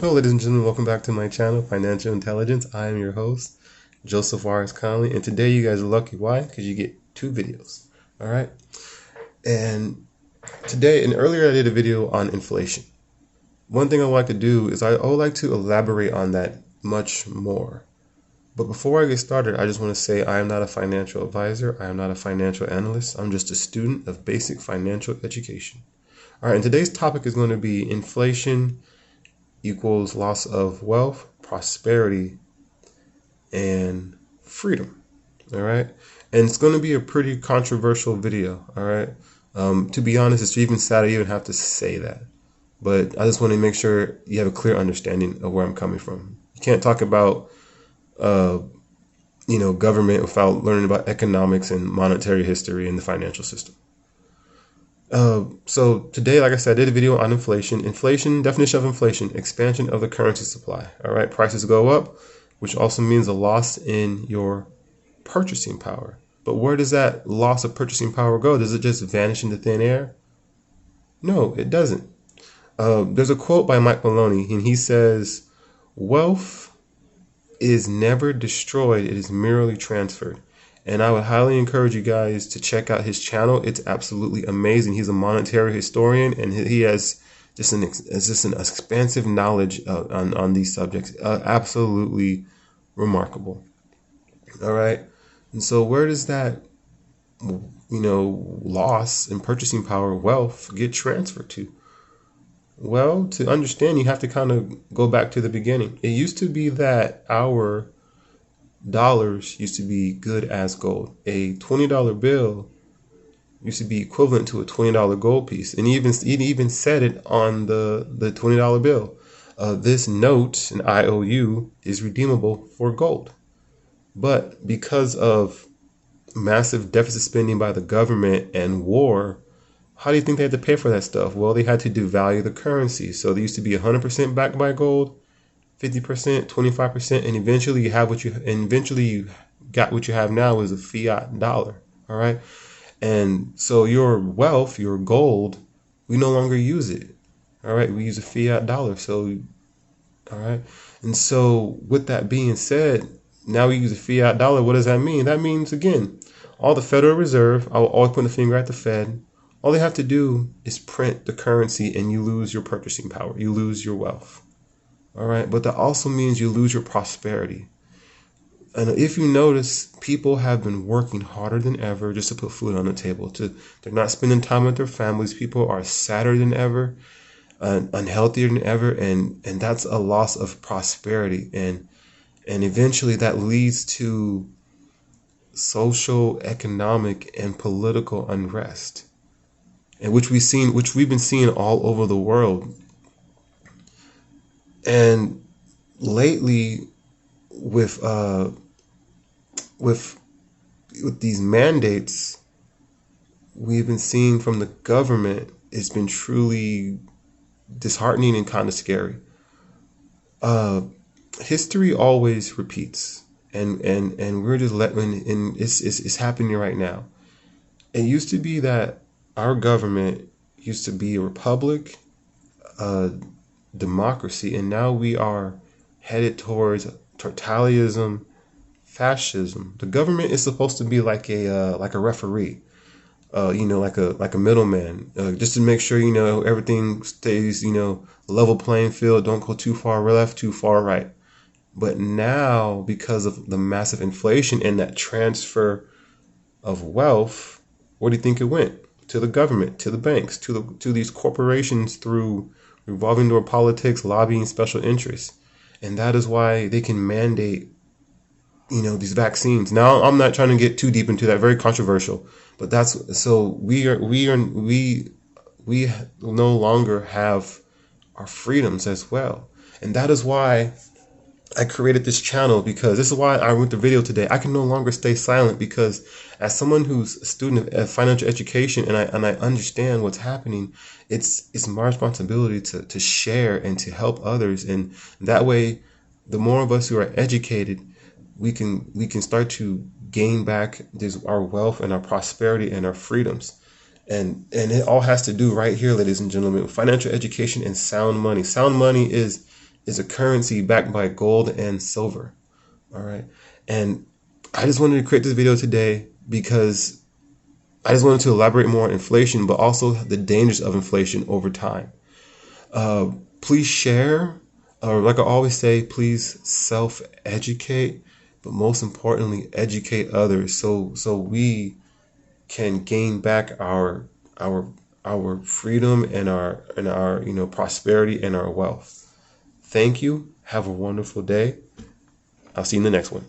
Hello, ladies and gentlemen. Welcome back to my channel, Financial Intelligence. I am your host, Joseph R. S. Conley, and today you guys are lucky. Why? Because you get two videos. All right. And today, and earlier, I did a video on inflation. One thing I like to do is I would like to elaborate on that much more. But before I get started, I just want to say I am not a financial advisor. I am not a financial analyst. I'm just a student of basic financial education. All right. And today's topic is going to be inflation equals loss of wealth, prosperity, and freedom. All right. And it's going to be a pretty controversial video. All right. To be honest, it's even sad I even have to say that. But I just want to make sure you have a clear understanding of where I'm coming from. You can't talk about, government without learning about economics and monetary history and the financial system. So today, like I said, I did a video on inflation. Inflation, definition of inflation, expansion of the currency supply. All right, prices go up, which also means a loss in your purchasing power. But where does that loss of purchasing power go? Does it just vanish into thin air? No, it doesn't. There's a quote by Mike Maloney, and he says, "Wealth is never destroyed, it is merely transferred." And I would highly encourage you guys to check out his channel. It's absolutely amazing. He's a monetary historian, and he has just an expansive knowledge on these subjects. Absolutely remarkable. All right. And so where does that, loss in purchasing power, wealth, get transferred to? Well, to understand, you have to kind of go back to the beginning. It used to be that our dollars used to be good as gold. A $20 bill used to be equivalent to a $20 gold piece. And it even said it on the $20 bill. This note, an IOU, is redeemable for gold. But because of massive deficit spending by the government and war, how do you think they had to pay for that stuff? Well, they had to devalue the currency. So they used to be 100% backed by gold, 50%, 25%, and eventually you got what you have now is a fiat dollar. All right. And so your wealth, your gold, we no longer use it. All right. We use a fiat dollar. So, all right. And so with that being said, now we use a fiat dollar. What does that mean? That means, again, all the Federal Reserve, I will always point the finger at the Fed. All they have to do is print the currency and you lose your purchasing power. You lose your wealth. All right. But that also means you lose your prosperity. And if you notice, people have been working harder than ever just to put food on the table. They're not spending time with their families. People are sadder than ever, unhealthier than ever. And that's a loss of prosperity. And eventually that leads to social, economic, and political unrest. And which we've been seeing all over the world. And lately, with these mandates, we've been seeing from the government, it's been truly disheartening and kind of scary. History always repeats, and we're just and it's happening right now. It used to be that our government used to be a republic, democracy, and now we are headed towards totalitarianism, fascism. The government is supposed to be like a referee, like a middleman, just to make sure everything stays level playing field. Don't go too far left, too far right. But now, because of the massive inflation and that transfer of wealth, where do you think it went? To the government, to the banks, to these corporations through revolving door politics, lobbying special interests. And that is why they can mandate, these vaccines. Now, I'm not trying to get too deep into that, very controversial, but we no longer have our freedoms as well. And that is why I created this channel, because this is why I wrote the video today. I can no longer stay silent, because as someone who's a student of financial education and I understand what's happening, it's my responsibility to share and to help others. And that way, the more of us who are educated, we can start to gain back our wealth and our prosperity and our freedoms. And it all has to do right here, ladies and gentlemen, with financial education and sound money. Sound money is is a currency backed by gold and silver. All right. And I just wanted to create this video today because I just wanted to elaborate more on inflation, but also the dangers of inflation over time. Please share, or like I always say, please self-educate, but most importantly, educate others so we can gain back our freedom and our prosperity and our wealth. Thank you. Have a wonderful day. I'll see you in the next one.